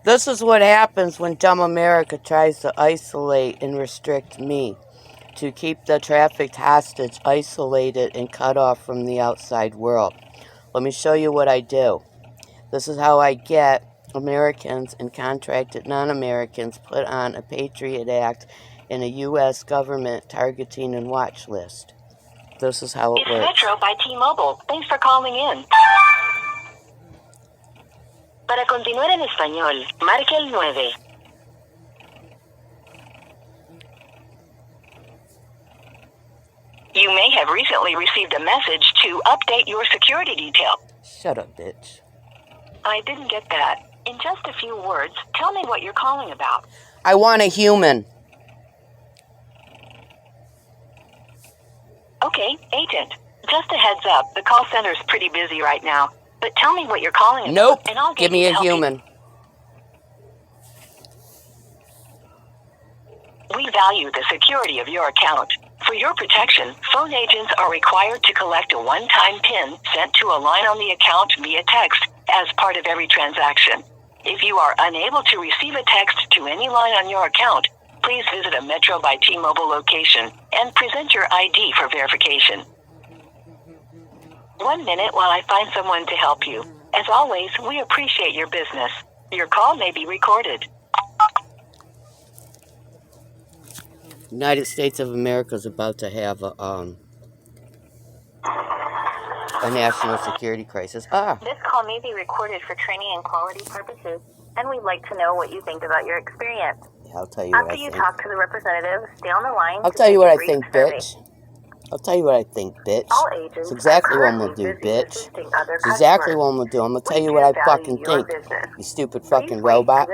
This is what happens when dumb America tries to isolate and restrict me, to keep the trafficked hostage isolated and cut off from the outside world. Let me show you what I do. This is how I get Americans and contracted non-Americans put on a Patriot Act and a U.S. government targeting and watch list. This is how it works. It's Metro by T-Mobile. Thanks for calling in. Para continuar en español, marque el 9. You may have recently received a message to update your security detail. Shut up, bitch. I didn't get that. In just a few words, tell me what you're calling about. I want a human. Okay, agent. Just a heads up, the call center's pretty busy right now. But tell me what you're calling about. Nope. And I'll Give me a human. We value the security of your account. For your protection, phone agents are required to collect a one-time PIN sent to a line on the account via text as part of every transaction. If you are unable to receive a text to any line on your account, please visit a Metro by T-Mobile location and present your ID for verification. 1 minute while I find someone to help you. As always, we appreciate your business. Your call may be recorded. United States of America is about to have a national security crisis. This call may be recorded for training and quality purposes, and we'd like to know what you think about your experience. Yeah, I'll tell you what I think. After you talk to the representative, stay on the line. I'll tell you what I think, bitch. I'll tell you what I think, bitch. All agents It's exactly what I'm going to do, bitch. It's exactly what I'm going to do. I'm going to tell you what I fucking think, you stupid fucking robot.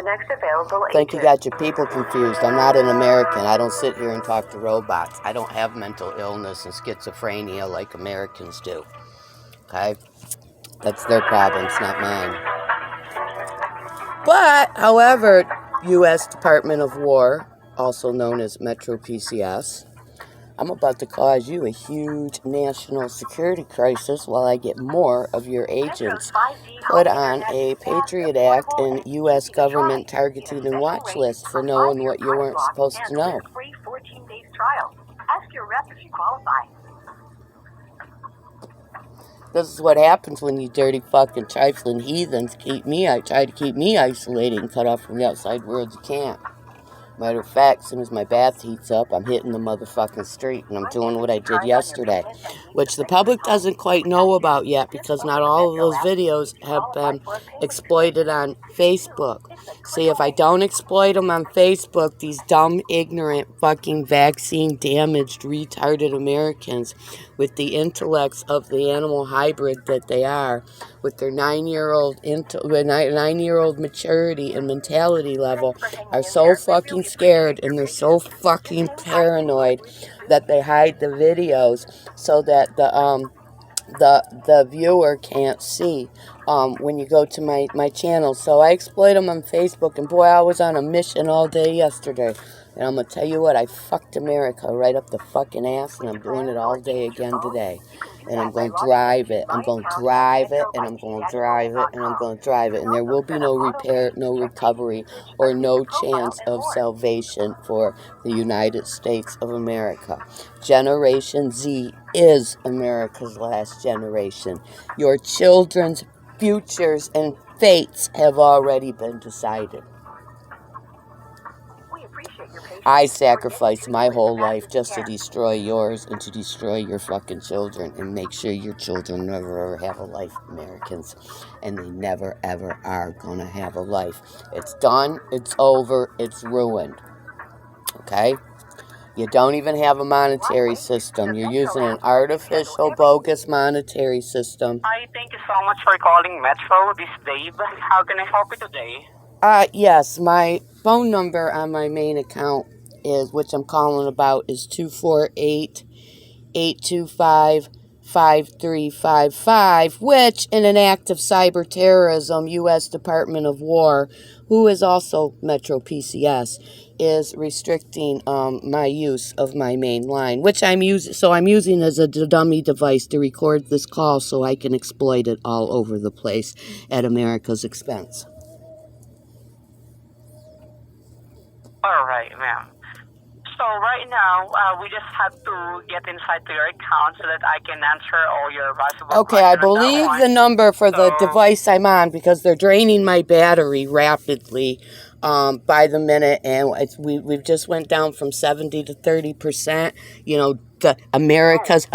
Think you got your people confused. I'm not an American. I don't sit here and talk to robots. I don't have mental illness and schizophrenia like Americans do. Okay? That's their problem. It's not mine. But, however, U.S. Department of War, also known as Metro PCS, I'm about to cause you a huge national security crisis while I get more of your agents put on a Patriot Act and U.S. government targeting and watch list for knowing what you weren't supposed to know. This is what happens when you dirty fucking trifling heathens try to keep me isolated and cut off from the outside world. You can't. Matter of fact, as soon as my bath heats up, I'm hitting the motherfucking street, and I'm doing what I did yesterday, which the public doesn't quite know about yet because not all of those videos have been exploited on Facebook. See, if I don't exploit them on Facebook, these dumb, ignorant, fucking vaccine-damaged, retarded Americans with the intellects of the animal hybrid that they are, with their 9-year-old maturity and mentality level, are so fucking scared and they're so fucking paranoid that they hide the videos so that the viewer can't see when you go to my channel. So I exploit them on Facebook, and boy, I was on a mission all day yesterday. And I'm going to tell you what, I fucked America right up the fucking ass, and I'm doing it all day again today. And I'm going to drive it. I'm going to drive it, and I'm going to drive it, and I'm going to drive it. And there will be no repair, no recovery, or no chance of salvation for the United States of America. Generation Z is America's last generation. Your children's futures and fates have already been decided. I sacrificed my whole life just to destroy yours and to destroy your fucking children and make sure your children never ever have a life, Americans. And they never ever are going to have a life. It's done. It's over. It's ruined. Okay? You don't even have a monetary system. You're using an artificial, bogus monetary system. Hi, thank you so much for calling Metro. This is Dave. How can I help you today? Yes, my phone number on my main account which I'm calling about, is 248-825-5355, which, in an act of cyber terrorism, U.S. Department of War, who is also Metro PCS, is restricting my use of my main line, which I'm using as a dummy device to record this call so I can exploit it all over the place at America's expense. All right, ma'am. So right now, we just have to get inside to your account so that I can answer all your possible Okay, I questions on that believe one. the number for the So- device I'm on, because they're draining my battery rapidly by the minute, and we've just went down from 70 to 30%. You know, the America's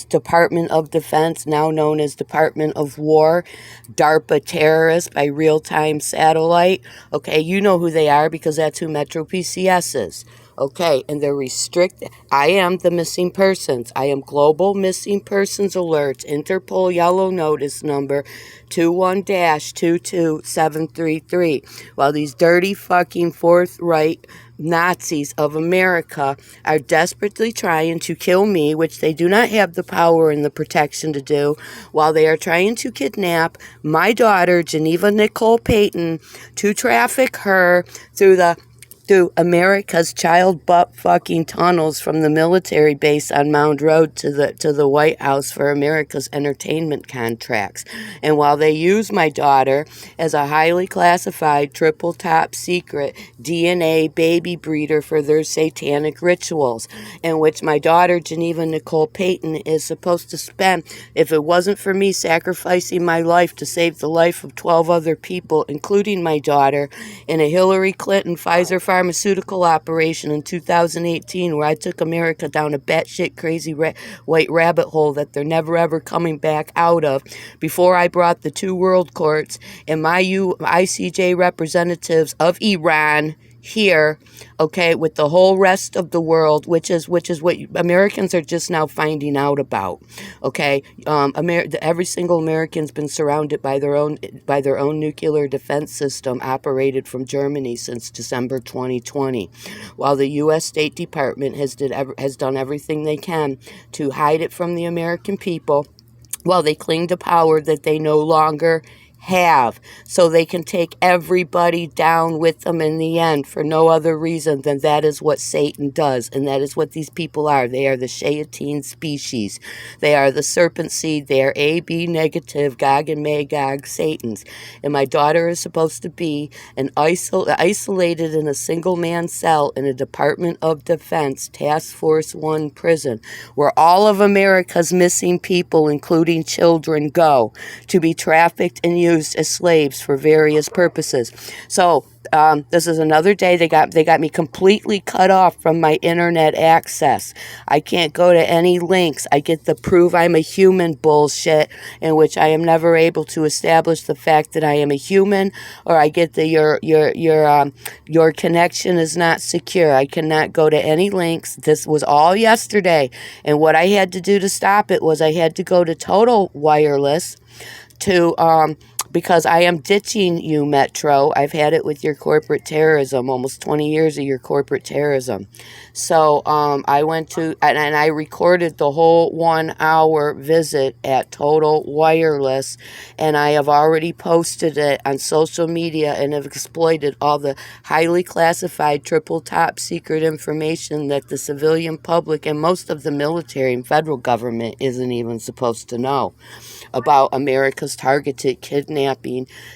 Department of Defense, now known as Department of War, DARPA terrorists by real-time satellite. Okay, you know who they are because that's who Metro PCS is. Okay, and they're restricted. I am the missing persons. I am Global Missing Persons Alerts, Interpol Yellow Notice number 21-22733. While these dirty fucking Fourth Reich Nazis of America are desperately trying to kill me, which they do not have the power and the protection to do, while they are trying to kidnap my daughter, Geneva Nicole Payton, to traffic her through America's child butt fucking tunnels from the military base on Mound Road to the White House for America's entertainment contracts. And while they use my daughter as a highly classified triple top secret DNA baby breeder for their satanic rituals, in which my daughter Geneva Nicole Payton is supposed to spend, if it wasn't for me sacrificing my life to save the life of 12 other people, including my daughter, in a Hillary Clinton Pfizer pharmaceutical operation in 2018, where I took America down a batshit crazy white rabbit hole that they're never ever coming back out of, before I brought the two world courts and my ICJ representatives of Iran here, okay, with the whole rest of the world, which is what Americans are just now finding out about. Okay, every single American's been surrounded by their own nuclear defense system operated from Germany since December 2020, while the U.S. State Department has done everything they can to hide it from the American people, while they cling to power that they no longer have, so they can take everybody down with them in the end for no other reason than that is what Satan does, and that is what these people are. They are the Shayateen species. They are the Serpent Seed. They are AB negative, Gog and Magog Satans. And my daughter is supposed to be isolated in a single-man cell in a Department of Defense Task Force 1 prison, where all of America's missing people, including children, go to be trafficked and used as slaves for various purposes. So this is another day they got me completely cut off from my internet access. I can't go to any links. I get the prove I'm a human bullshit, in which I am never able to establish the fact that I am a human, or I get the your connection is not secure. I cannot go to any links. This was all yesterday, and what I had to do to stop it was I had to go to Total Wireless to because I am ditching you, Metro. I've had it with your corporate terrorism, almost 20 years of your corporate terrorism. So I went to, and I recorded the whole 1 hour visit at Total Wireless, and I have already posted it on social media and have exploited all the highly classified triple top secret information that the civilian public and most of the military and federal government isn't even supposed to know about America's targeted kidnapping,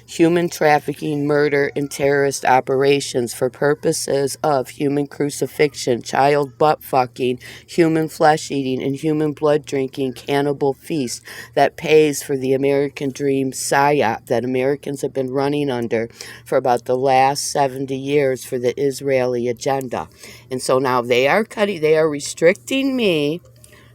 human trafficking, murder, and terrorist operations for purposes of human crucifixion, child butt fucking, human flesh eating, and human blood drinking cannibal feast that pays for the American dream psyop that Americans have been running under for about the last 70 years for the Israeli agenda. And so now they are restricting me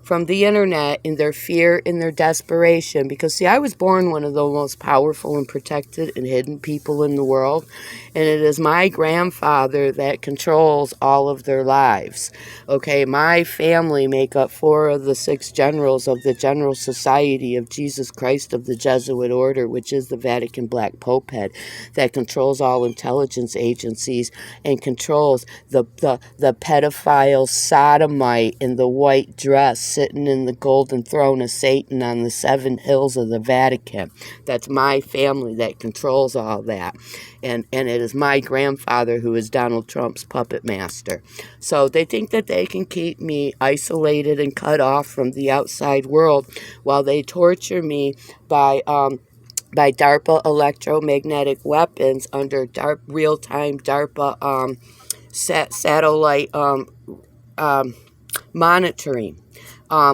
from the internet in their fear, in their desperation. Because, see, I was born one of the most powerful and protected and hidden people in the world. And it is my grandfather that controls all of their lives. Okay, my family make up 4 of the 6 generals of the General Society of Jesus Christ of the Jesuit Order, which is the Vatican Black Pope head, that controls all intelligence agencies and controls the pedophile sodomite in the white dress sitting in the golden throne of Satan on the 7 hills of the Vatican. That's my family that controls all that. And it is my grandfather who is Donald Trump's puppet master. So they think that they can keep me isolated and cut off from the outside world while they torture me by DARPA electromagnetic weapons under real-time DARPA satellite monitoring,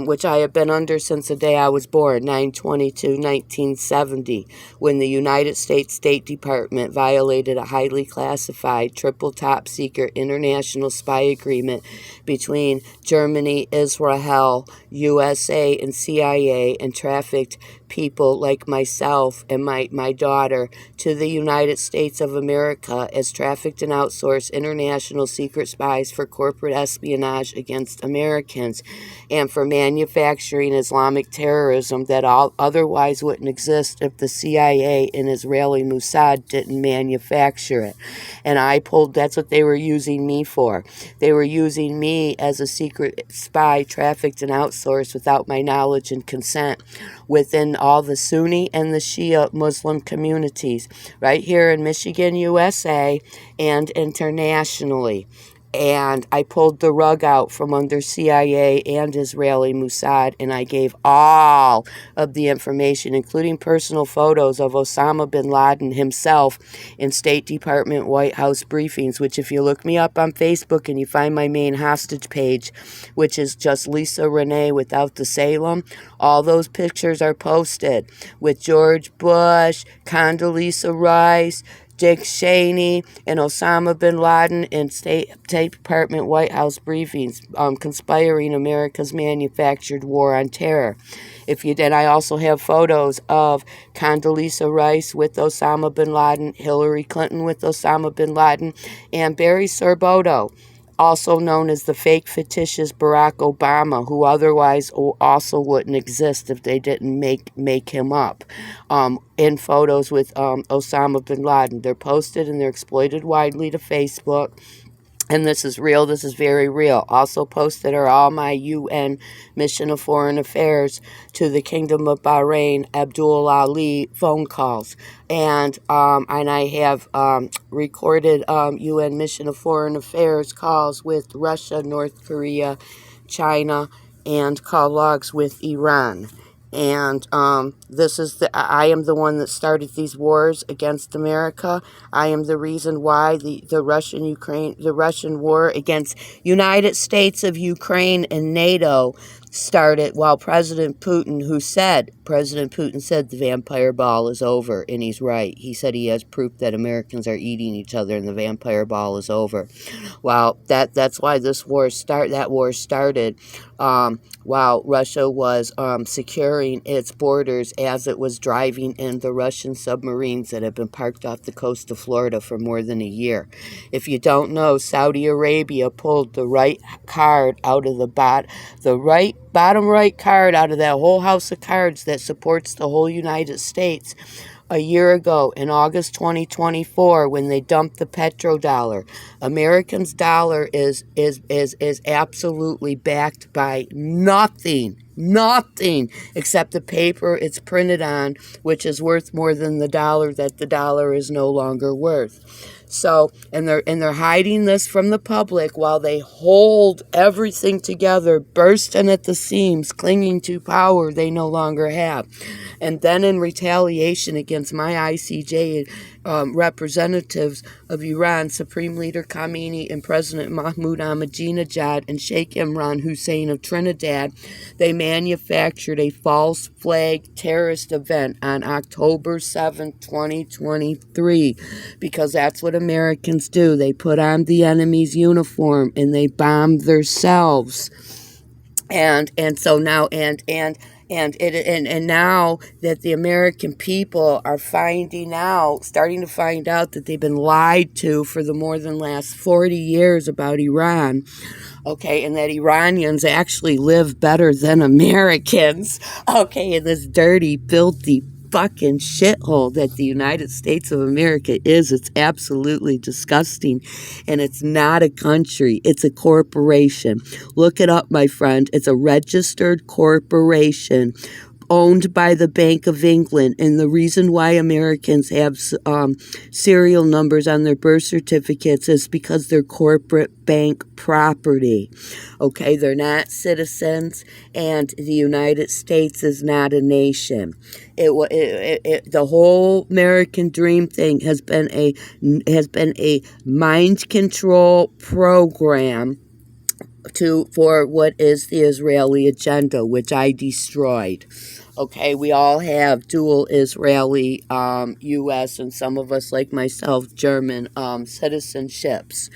which I have been under since the day I was born, 9/22/1970, when the United States State Department violated a highly classified, triple top secret international spy agreement between Germany, Israel, USA, and CIA, and trafficked people like myself and my daughter to the United States of America as trafficked and outsourced international secret spies for corporate espionage against Americans and for manufacturing Islamic terrorism that otherwise wouldn't exist if the CIA and Israeli Mossad didn't manufacture it. And that's what they were using me for. They were using me as a secret spy trafficked and outsourced without my knowledge and consent within all the Sunni and the Shia Muslim communities right here in Michigan, USA, and internationally. And I pulled the rug out from under CIA and Israeli Mossad, and I gave all of the information, including personal photos of Osama bin Laden himself in State Department White House briefings, which if you look me up on Facebook and you find my main hostage page, which is just Lisa Renee without the Salem, all those pictures are posted with George Bush, Condoleezza Rice, Dick Cheney, and Osama bin Laden in State Department White House briefings, conspiring America's manufactured war on terror. Then I also have photos of Condoleezza Rice with Osama bin Laden, Hillary Clinton with Osama bin Laden, and Barry Sorboto, also known as the fake fictitious Barack Obama, who otherwise also wouldn't exist if they didn't make him up, in photos with Osama bin Laden. They're posted and they're exploited widely to Facebook. And this is real. This is very real. Also posted are all my UN Mission of Foreign Affairs to the Kingdom of Bahrain, Abdul Ali phone calls. And I have recorded UN Mission of Foreign Affairs calls with Russia, North Korea, China, and call logs with Iran. And I am the one that started these wars against America. I am the reason why the Russian war against United States of Ukraine and NATO started while President Putin said the vampire ball is over, and he's right. He said he has proof that Americans are eating each other and the vampire ball is over. Well, that's why that war started while Russia was securing its borders as it was driving in the Russian submarines that have been parked off the coast of Florida for more than a year. If you don't know, Saudi Arabia pulled the right card out of the bottom right card out of that whole house of cards that supports the whole United States a year ago in August 2024 when they dumped the petrodollar. Americans' dollar is absolutely backed by nothing except the paper it's printed on, which is worth more than the dollar that the dollar is no longer worth. So, and they're hiding this from the public while they hold everything together, bursting at the seams, clinging to power they no longer have. And then in retaliation against my ICJ representatives of Iran, Supreme Leader Khamenei and President Mahmoud Ahmadinejad and Sheikh Imran Hussein of Trinidad, they manufactured a false flag terrorist event on October 7, 2023, because that's what Americans do. They put on the enemy's uniform and they bomb themselves. And so now now that the American people are starting to find out that they've been lied to for the more than last 40 years about Iran, okay, and that Iranians actually live better than Americans, okay, in this dirty, filthy fucking shithole that the United States of America is. It's absolutely disgusting, and it's not a country, it's a corporation. Look it up, my friend. It's a registered corporation owned by the Bank of England. And the reason why Americans have serial numbers on their birth certificates is because they're corporate bank property. Okay, they're not citizens, and the United States is not a nation. The whole American dream thing has been a mind control program for what is the Israeli agenda, which I destroyed. Okay, we all have dual Israeli, U.S., and some of us, like myself, German citizenships.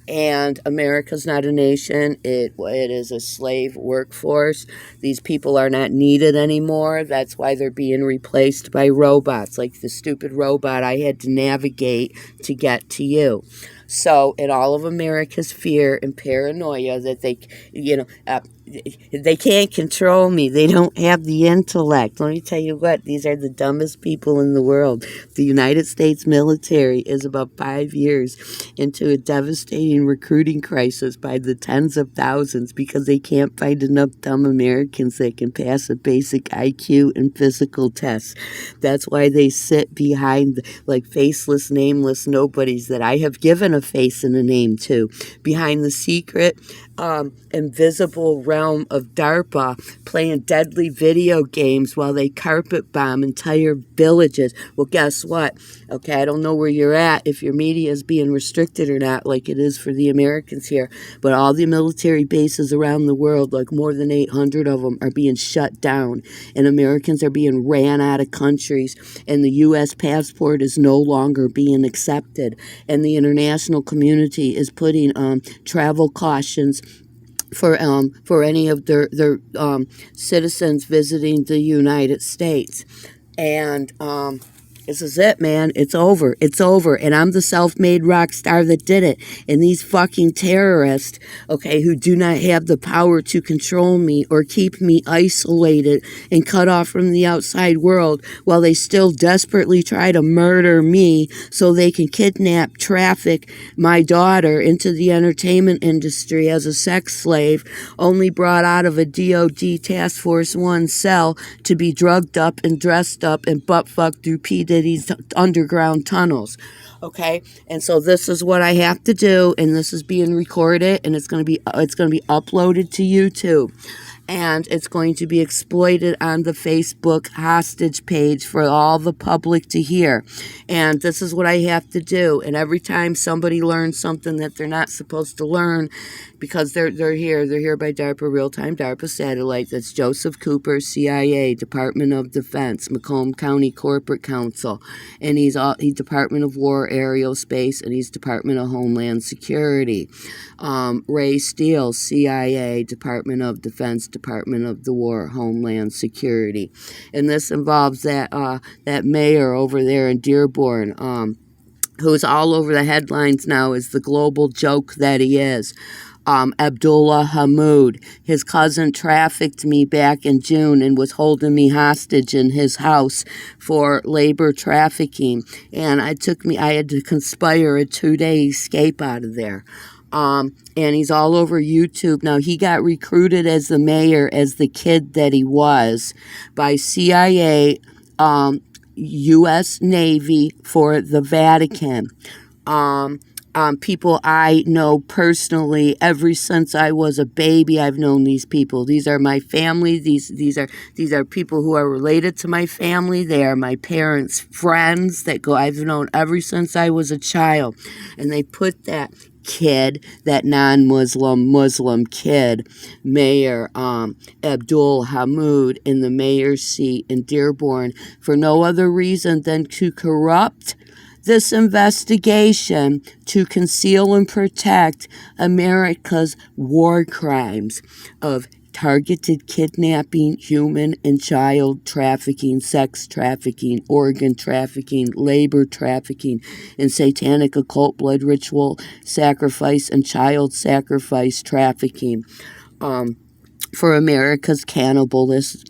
And America's not a nation. It is a slave workforce. These people are not needed anymore. That's why they're being replaced by robots, like the stupid robot I had to navigate to get to you. So, in all of America's fear and paranoia that they can't control me. They don't have the intellect. Let me tell you what, these are the dumbest people in the world. The United States military is about 5 years into a devastating recruiting crisis by the tens of thousands because they can't find enough dumb Americans that can pass a basic IQ and physical test. That's why they sit behind like faceless, nameless nobodies that I have given a face and a name to, behind the secret invisible realm of DARPA, playing deadly video games while they carpet bomb entire villages. Well, guess what? Okay, I don't know where you're at, if your media is being restricted or not, like it is for the Americans here, but all the military bases around the world, like more than 800 of them, are being shut down, and Americans are being ran out of countries, and the U.S. passport is no longer being accepted, and the international community is putting travel cautions for any of their citizens visiting the United States. And this is it, man. It's over. It's over. And I'm the self-made rock star that did it. And these fucking terrorists, okay, who do not have the power to control me or keep me isolated and cut off from the outside world, while they still desperately try to murder me so they can kidnap, traffic my daughter into the entertainment industry as a sex slave, only brought out of a DOD Task Force 1 cell to be drugged up and dressed up and butt-fucked through Diddy's underground tunnels. Okay, and so this is what I have to do, and this is being recorded, and it's gonna be uploaded to YouTube, and it's going to be exploited on the Facebook hostage page for all the public to hear. And this is what I have to do. And every time somebody learns something that they're not supposed to learn, because they're here by DARPA, real-time DARPA satellite. That's Joseph Cooper, CIA, Department of Defense, Macomb County Corporate Counsel, and he's Department of War, Aerospace, and he's Department of Homeland Security. Ray Steele, CIA, Department of Defense, Department of the War, Homeland Security, and this involves that mayor over there in Dearborn, who's all over the headlines now as the global joke that he is. Abdullah Hamoud. His cousin trafficked me back in June and was holding me hostage in his house for labor trafficking. And I had to conspire a 2-day escape out of there. And he's all over YouTube. Now, he got recruited as the mayor, as the kid that he was, by CIA, U.S. Navy for the Vatican. People I know personally ever since I was a baby. I've known these people. These are my family. These are people who are related to my family. They are my parents' friends I've known ever since I was a child. And they put that kid, that non-Muslim kid, Mayor Abdul Hamoud, in the mayor's seat in Dearborn for no other reason than to corrupt this investigation to conceal and protect America's war crimes of targeted kidnapping, human and child trafficking, sex trafficking, organ trafficking, labor trafficking, and satanic occult blood ritual sacrifice and child sacrifice trafficking. For America's cannibalist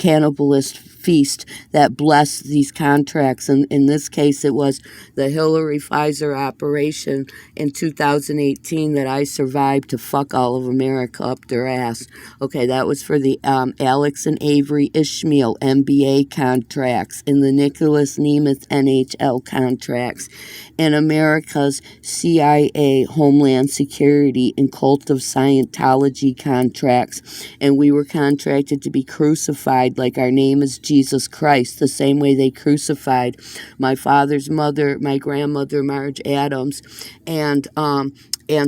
feast that blessed these contracts. And in this case, it was the Hillary Pfizer operation in 2018 that I survived to fuck all of America up their ass. Okay, that was for the Alex and Avery Ishmael NBA contracts and the Nicholas Nemeth NHL contracts and America's CIA Homeland Security and Cult of Scientology contracts. And we were contracted to be crucified like our name is Jesus Christ, the same way they crucified my father's mother, my grandmother, Marge Adams, and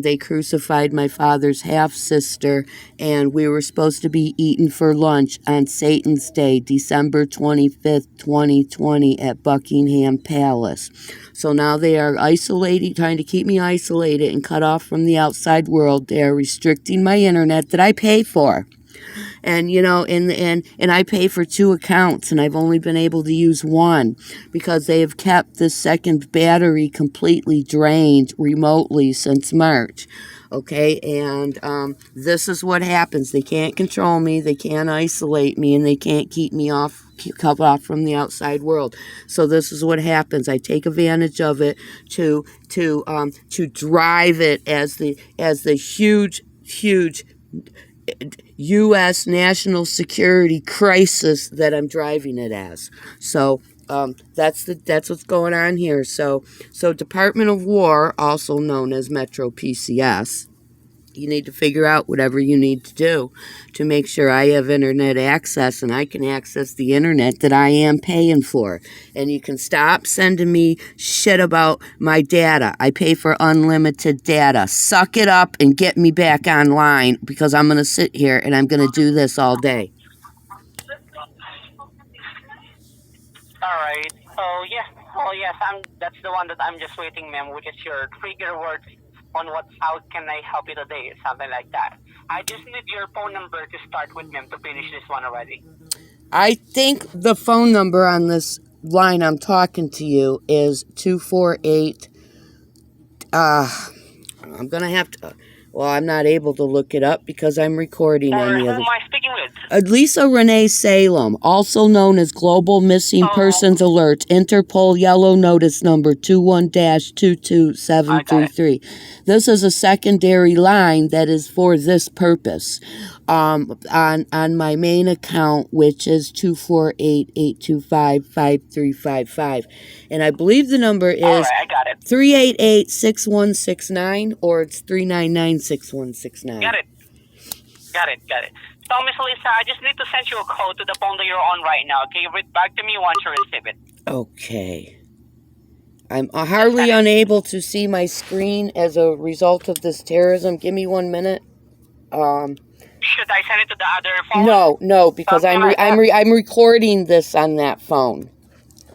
they crucified my father's half-sister, and we were supposed to be eaten for lunch on Satan's Day, December 25th, 2020, at Buckingham Palace. So now they are isolating, trying to keep me isolated and cut off from the outside world. They are restricting my internet that I pay for. And, you know, and I pay for 2 accounts, and I've only been able to use one because they have kept the second battery completely drained remotely since March. Okay, and this is what happens. They can't control me, they can't isolate me, and they can't keep me cut off from the outside world. So this is what happens. I take advantage of it to drive it as the huge U.S. national security crisis that I'm driving it as. So that's what's going on here. So Department of War, also known as Metro PCS, you need to figure out whatever you need to do to make sure I have internet access and I can access the internet that I am paying for. And you can stop sending me shit about my data. I pay for unlimited data. Suck it up and get me back online because I'm going to sit here and I'm going to do this all day. Alright. Oh, yeah. Oh, yes. That's the one that I'm just waiting, ma'am, which is your trigger word on how can I help you today, something like that. I just need your phone number to start with, ma'am, to finish this one already. I think the phone number on this line I'm talking to you is 248. I'm going to have to... Well, I'm not able to look it up because I'm recording Or any who of am it. I speaking with? Lisa Renee Salem, also known as Global Missing Persons Alert, Interpol Yellow Notice Number 21-22733. This is a secondary line that is for this purpose. On my main account, which is 248-825-5355. And I believe the number is All right, I got it. 388-6169 or it's 399-6169. Got it. So, Miss Lisa, I just need to send you a code to the phone that you're on right now. Okay, read back to me once you receive it. Okay. I'm hardly unable to see my screen as a result of this terrorism. Give me 1 minute. Should I send it to the other phone? No, because I'm recording this on that phone.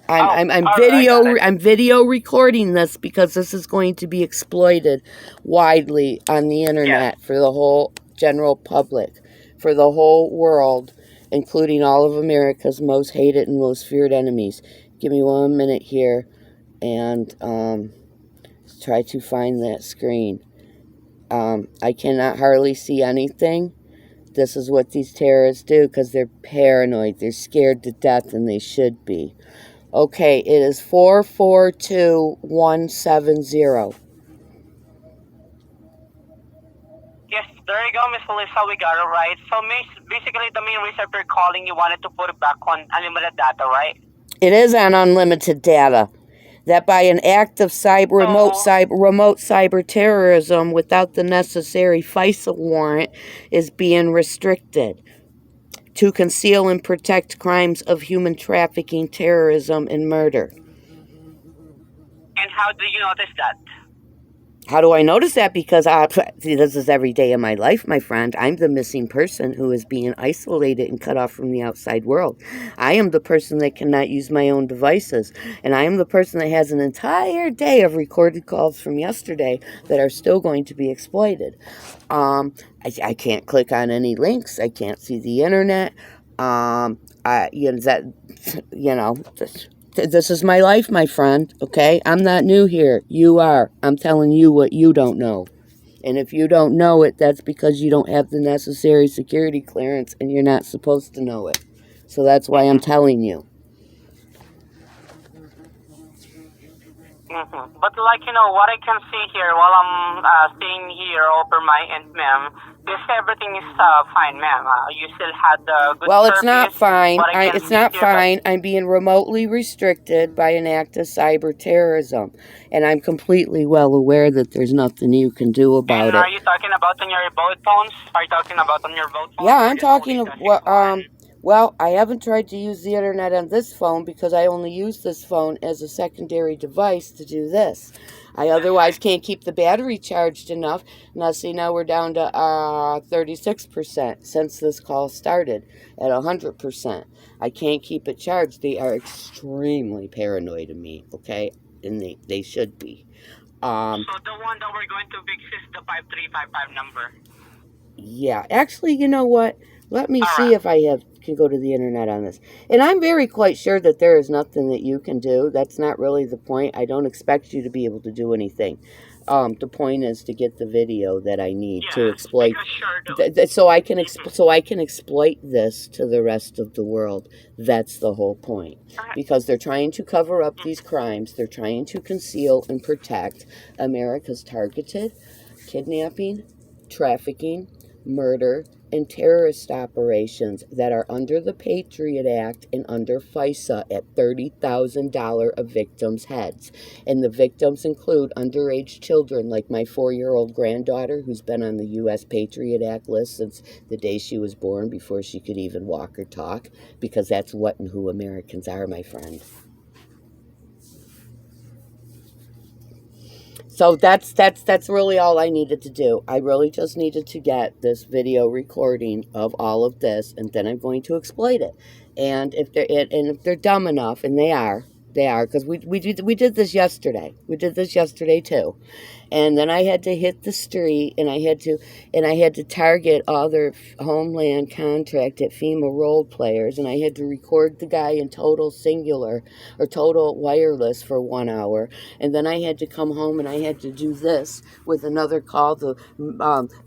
I'm video recording this because this is going to be exploited widely on the internet for the whole general public, for the whole world, including all of America's most hated and most feared enemies. Give me 1 minute here and try to find that screen. I cannot hardly see anything. This is what these terrorists do because they're paranoid. They're scared to death, and they should be. Okay, it is 442170. Yes, there you go, Miss Lisa. We got it right. So, basically, the main reason for calling, you wanted to put it back on unlimited data, right? It is on unlimited data. That by an act of remote cyber terrorism without the necessary FISA warrant is being restricted to conceal and protect crimes of human trafficking, terrorism, and murder. And how do you notice that? How do I notice that? Because this is every day of my life, my friend. I'm the missing person who is being isolated and cut off from the outside world. I am the person that cannot use my own devices. And I am the person that has an entire day of recorded calls from yesterday that are still going to be exploited. I can't click on any links. I can't see the internet. This is my life, my friend, okay? I'm not new here. You are. I'm telling you what you don't know. And if you don't know it, that's because you don't have the necessary security clearance and you're not supposed to know it. So that's why I'm telling you. But like, what I can see here while I'm staying here over my end, ma'am, is everything is fine, ma'am. You still had good Well, service. it's not fine. But I can It's not hear that- fine. I'm being remotely restricted by an act of cyber terrorism. And I'm completely well aware that there's nothing you can do about And it. are you talking about on your boat phones? Are you talking about on your boat phones? Yeah, or I'm just talking only the one? well, I haven't tried to use the internet on this phone because I only use this phone as a secondary device to do this. I otherwise can't keep the battery charged enough. Now, see, now we're down to 36% since this call started at 100%. I can't keep it charged. They are extremely paranoid of me, okay? And they should be. So the one that we're going to fix is the 5355 number. Yeah, actually, you know what? Let me see if I can go to the internet on this. And I'm very quite sure that there is nothing that you can do. That's not really the point. I don't expect you to be able to do anything. The point is to get the video that I need to exploit, so I can exploit this to the rest of the world. That's the whole point. Because they're trying to cover up these crimes. They're trying to conceal and protect America's targeted kidnapping, trafficking, murder, and terrorist operations that are under the Patriot Act and under FISA at $30,000 a victim's heads. And the victims include underage children like my 4-year-old granddaughter who's been on the U.S. Patriot Act list since the day she was born, before she could even walk or talk, because that's what and who Americans are, my friend. So that's really all I needed to do. I really just needed to get this video recording of all of this, and then I'm going to exploit it. And if they're dumb enough, and they are, because we did this yesterday. We did this yesterday too. And then I had to hit the street, and I had to target all their Homeland contracted FEMA role players, and I had to record the guy in total singular or total wireless for 1 hour, and then I had to come home and I had to do this with another call, the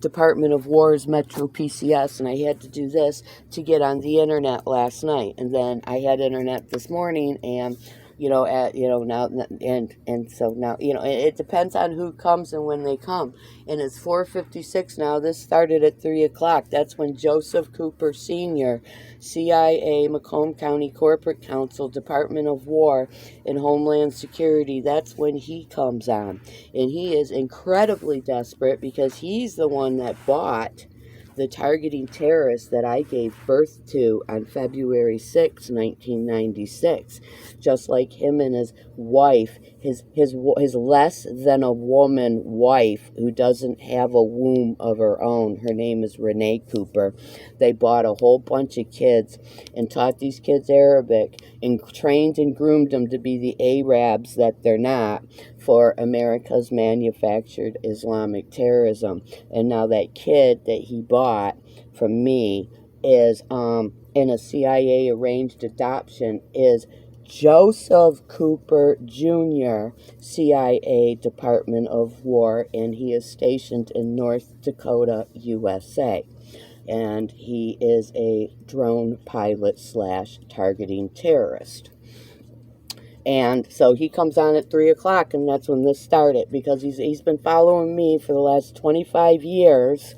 Department of War's Metro PCS, and I had to do this to get on the internet last night, and then I had internet this morning, and now, and so now, it depends on who comes and when they come. And it's 4:56 now. This started at 3 o'clock. That's when Joseph Cooper Sr., CIA, Macomb County Corporate Counsel, Department of War, and Homeland Security, that's when he comes on. And he is incredibly desperate because he's the one that bought the targeting terrorist that I gave birth to on February 6, 1996. Just like him and his wife, his less than a woman wife who doesn't have a womb of her own. Her name is Renee Cooper. They bought a whole bunch of kids and taught these kids Arabic and trained and groomed them to be the Arabs that they're not for America's manufactured Islamic terrorism. And now that kid that he bought from me is in a CIA arranged adoption is Joseph Cooper Jr., CIA Department of War, and he is stationed in North Dakota, USA. And he is a drone pilot / targeting terrorist. And so he comes on at 3 o'clock, and that's when this started, because he's been following me for the last 25 years,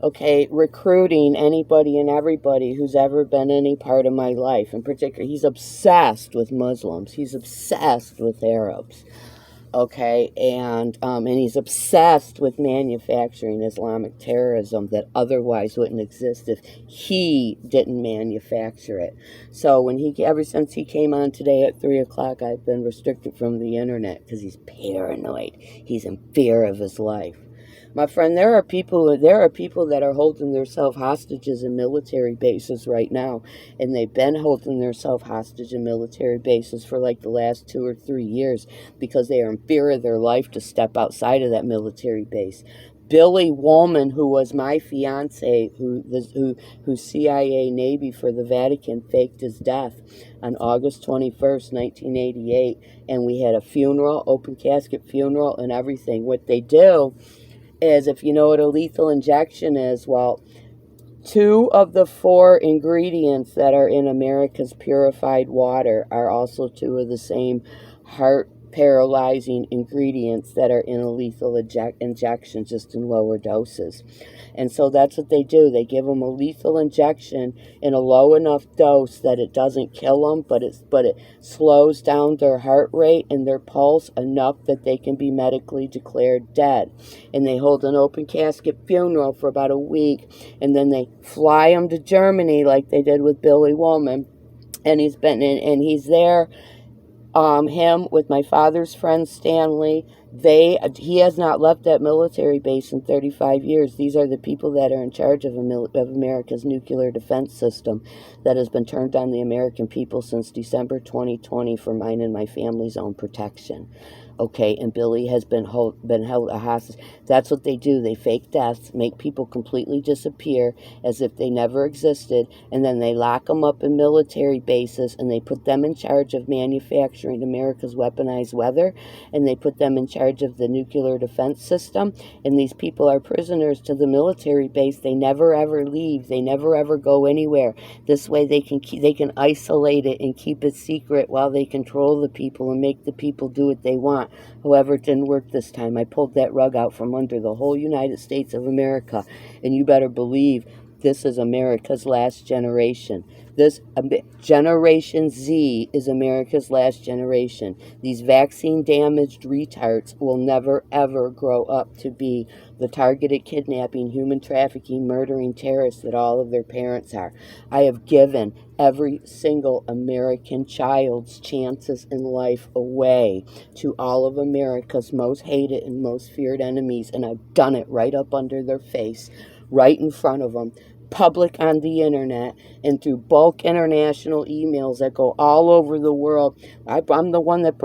okay, recruiting anybody and everybody who's ever been any part of my life. In particular, he's obsessed with Muslims. He's obsessed with Arabs, okay, and he's obsessed with manufacturing Islamic terrorism that otherwise wouldn't exist if he didn't manufacture it. So ever since he came on today at 3 o'clock, I've been restricted from the internet because he's paranoid. He's in fear of his life. My friend, there are people that are holding themselves hostages in military bases right now, and they've been holding themselves hostage in military bases for like the last 2 or 3 years because they are in fear of their life to step outside of that military base. Billy Woolman, who was my fiance, who's CIA Navy for the Vatican, faked his death on August 21st, 1988, and we had a funeral, open casket funeral, and everything. What they do is, if you know what a lethal injection is, well, 2 of the 4 ingredients that are in America's purified water are also 2 of the same heart paralyzing ingredients that are in a lethal injection, just in lower doses. And so that's what they do. They give them a lethal injection in a low enough dose that it doesn't kill them, but it slows down their heart rate and their pulse enough that they can be medically declared dead. And they hold an open casket funeral for about a week, and then they fly them to Germany like they did with Billy Woolman. And he's there. Him with my father's friend Stanley. He has not left that military base in 35 years. These are the people that are in charge of America's nuclear defense system that has been turned on the American people since December 2020 for mine and my family's own protection. Okay, and Billy has been held a hostage. That's what they do. They fake deaths, make people completely disappear as if they never existed, and then they lock them up in military bases, and they put them in charge of manufacturing America's weaponized weather, and they put them in charge of the nuclear defense system, and these people are prisoners to the military base. They never ever leave. They never ever go anywhere. This way they can isolate it and keep it secret while they control the people and make the people do what they want. However, it didn't work this time. I pulled that rug out from under the whole United States of America. And you better believe this is America's last generation. This Generation Z is America's last generation. These vaccine-damaged retards will never, ever grow up to be the targeted kidnapping, human trafficking, murdering terrorists that all of their parents are. I have given every single American child's chances in life away to all of America's most hated and most feared enemies, and I've done it right up under their face, right in front of them, public on the internet, and through bulk international emails that go all over the world. I'm the one that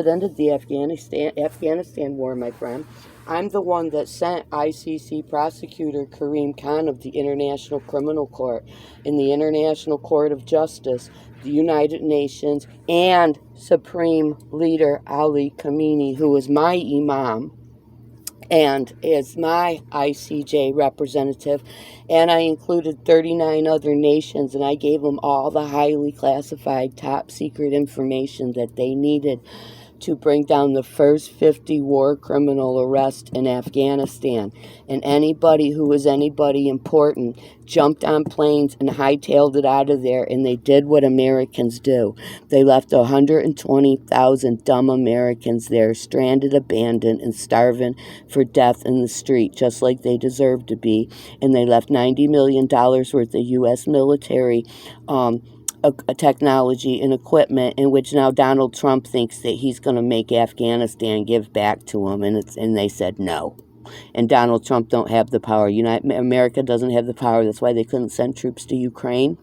ended the Afghanistan war, my friend. I'm the one that sent ICC Prosecutor Karim Khan of the International Criminal Court in the International Court of Justice, the United Nations, and Supreme Leader Ali Khamenei, who is my imam and is my ICJ representative, and I included 39 other nations, and I gave them all the highly classified top secret information that they needed to bring down the first 50 war criminal arrests in Afghanistan. And anybody who was anybody important jumped on planes and hightailed it out of there, and they did what Americans do. They left 120,000 dumb Americans there, stranded, abandoned, and starving for death in the street, just like they deserve to be. And they left $90 million worth of U.S. military a technology and equipment in which now Donald Trump thinks that he's going to make Afghanistan give back to him, and they said no. And Donald Trump don't have the power. America doesn't have the power. That's why they couldn't send troops to Ukraine.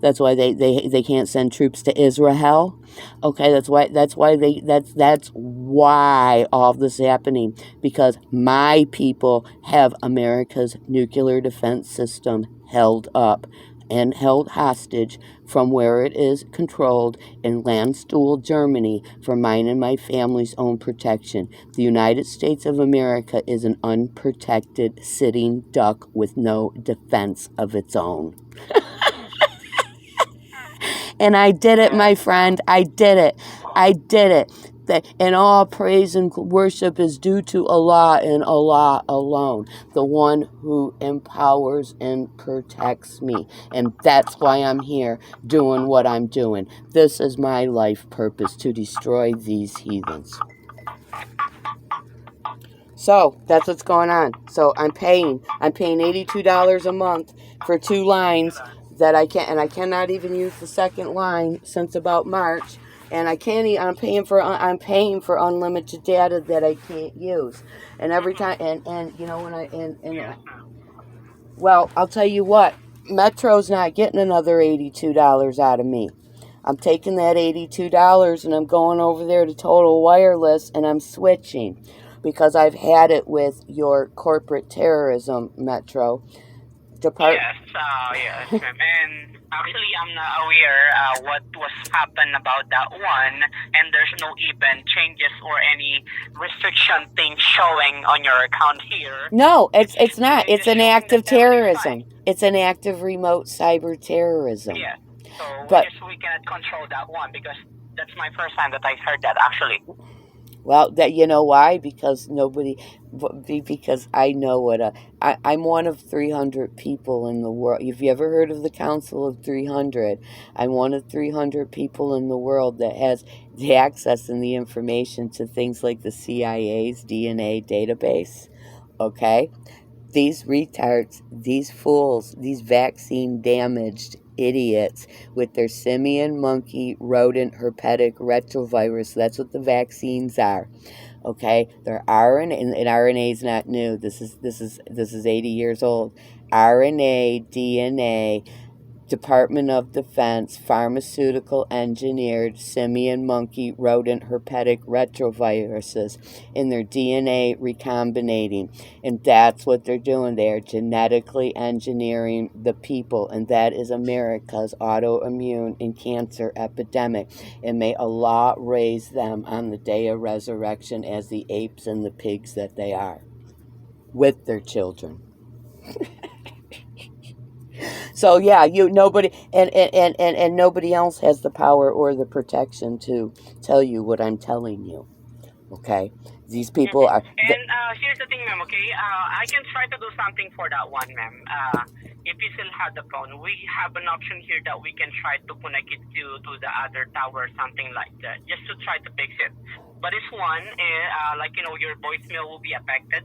That's why they can't send troops to Israel. Okay, that's why all this is happening, because my people have America's nuclear defense system held up and held hostage from where it is controlled in Landstuhl, Germany, for mine and my family's own protection. The United States of America is an unprotected sitting duck with no defense of its own. And I did it, my friend. I did it. And all praise and worship is due to Allah and Allah alone, the one who empowers and protects me. And that's why I'm here doing what I'm doing. This is my life purpose, to destroy these heathens. So that's what's going on. So I'm paying $82 a month for 2 lines that I cannot even use the second line since about March. And I'm paying for unlimited data that I can't use. And every time, and you know, well, I'll tell you what, Metro's not getting another $82 out of me. I'm taking that $82 and I'm going over there to Total Wireless, and I'm switching because I've had it with your corporate terrorism, Metro. Yes, ma'am. And actually, I'm not aware what was happened about that one, and there's no even changes or any restriction thing showing on your account here. No, it's not. They It's just an showing act that of everything's fine. terrorism. It's an act of remote cyber terrorism. Yeah. So But we cannot control that one because that's my first time that I heard that actually. well, that you know why? Because because I know I'm one of 300 people in the world. Have you ever heard of the Council of 300? I'm one of 300 people in the world that has the access and the information to things like the CIA's DNA database. Okay? These retards, these fools, these vaccine damaged idiots with their simian, monkey, rodent, herpetic retrovirus. That's what the vaccines are. Okay, they're RNA, and RNA is not new. This is 80 years old. RNA, DNA, Department of Defense, pharmaceutical engineered simian, monkey, rodent, herpetic retroviruses in their DNA recombinating. And that's what they're doing. They are genetically engineering the people. And that is America's autoimmune and cancer epidemic. And may Allah raise them on the day of resurrection as the apes and the pigs that they are, with their children. So yeah, nobody and nobody else has the power or the protection to tell you what I'm telling you. Okay, these people are. And here's the thing, ma'am. Okay, I can try to do something for that one, ma'am. If you still have the phone, we have an option here that we can try to connect it to the other tower, something like that, just to try to fix it. But this one, your voicemail will be affected.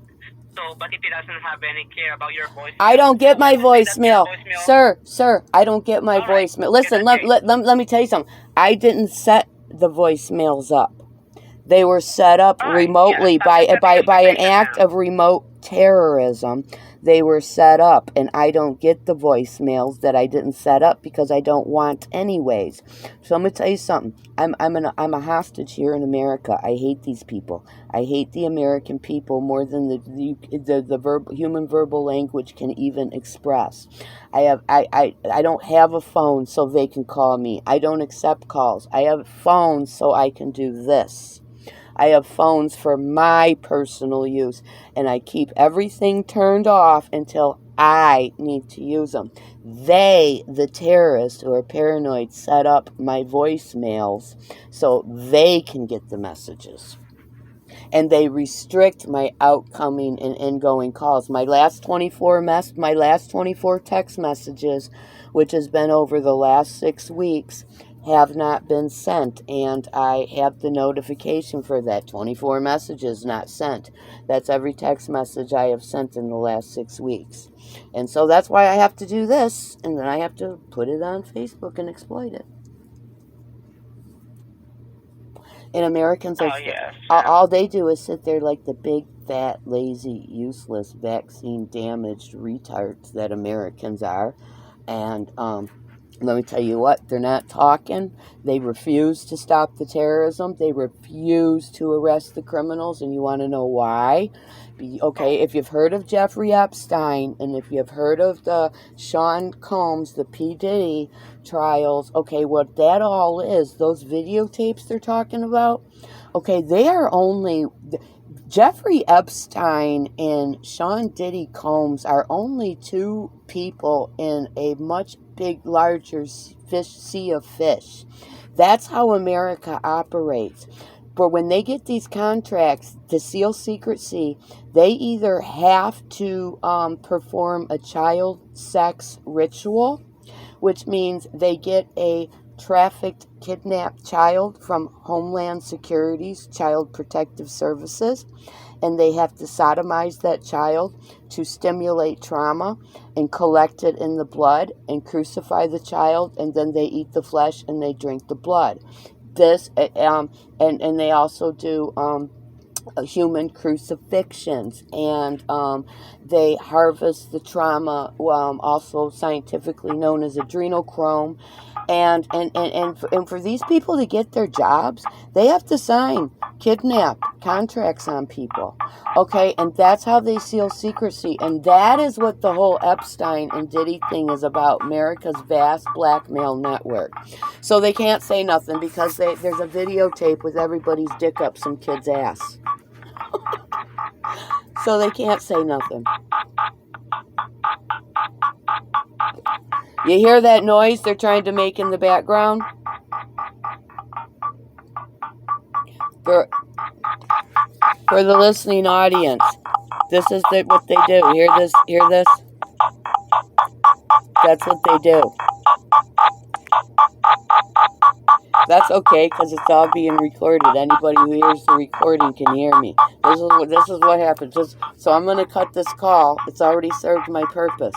So, but if it doesn't have any care about your voicemail, I don't get my voicemail. voicemail. Sir, I don't get my voicemail. Listen, let me tell you something. I didn't set the voicemails up. They were set up remotely by an act of remote terrorism. They were set up, and I don't get the voicemails that I didn't set up because I don't want anyways. So I'm gonna tell you something. I'm a hostage here in America. I hate these people. I hate the American people more than the human verbal language can even express. I don't have a phone so they can call me. I don't accept calls. I have phones so I can do this. I have phones for my personal use, and I keep everything turned off until I need to use them. They, the terrorists who are paranoid, set up my voicemails so they can get the messages. And they restrict my outgoing and ingoing calls. My last 24 text messages, which has been over the last 6 weeks, have not been sent, and I have the notification for that. 24 messages not sent. That's every text message I have sent in the last 6 weeks. And so that's why I have to do this, and then I have to put it on Facebook and exploit it. And Americans are all they do is sit there like the big, fat, lazy, useless, vaccine damaged retards that Americans are. And let me tell you what, they're not talking. They refuse to stop the terrorism. They refuse to arrest the criminals. And you want to know why? Okay, if you've heard of Jeffrey Epstein, and if you've heard of the Sean Combs, the P. Diddy trials, okay, what that all is, those videotapes they're talking about, okay, they are only... Jeffrey Epstein and Sean Diddy Combs are only two people in a much larger sea of fish. That's how America operates. But when they get these contracts to seal secrecy, they either have to perform a child sex ritual, which means they get a trafficked, kidnapped child from Homeland Security's Child Protective Services, and they have to sodomize that child to stimulate trauma and collect it in the blood and crucify the child, and then they eat the flesh and they drink the blood. This and they also do human crucifixions, and they harvest the trauma, also scientifically known as adrenochrome, and for these people to get their jobs, they have to sign kidnap contracts on people. Okay, and that's how they seal secrecy. And that is what the whole Epstein and Diddy thing is about, America's vast blackmail network. So they can't say nothing because there's a videotape with everybody's dick up some kid's ass. So they can't say nothing. You hear that noise they're trying to make in the background? For the listening audience, this is what they do. Hear this? Hear this? That's what they do. That's okay, because it's all being recorded. Anybody who hears the recording can hear me. This is what happens. So I'm going to cut this call. It's already served my purpose.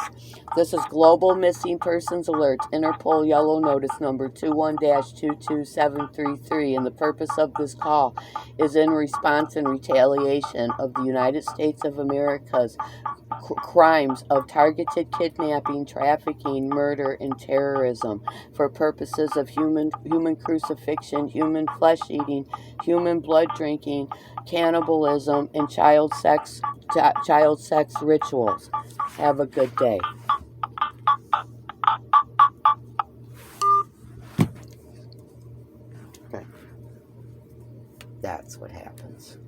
This is Global Missing Persons Alert, Interpol Yellow Notice number 21-22733, and the purpose of this call is in response and retaliation of the United States of America's crimes of targeted kidnapping, trafficking, murder, and terrorism for purposes of human crucifixion, human flesh eating, human blood drinking, cannibalism, and child sex rituals. Have a good day. Okay. That's what happens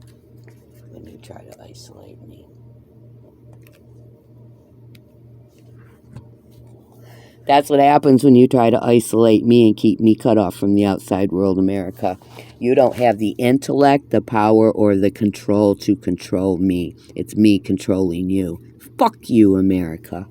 when you try to isolate me. That's what happens when you try to isolate me and keep me cut off from the outside world, America. You don't have the intellect, the power, or the control to control me. It's me controlling you. Fuck you, America.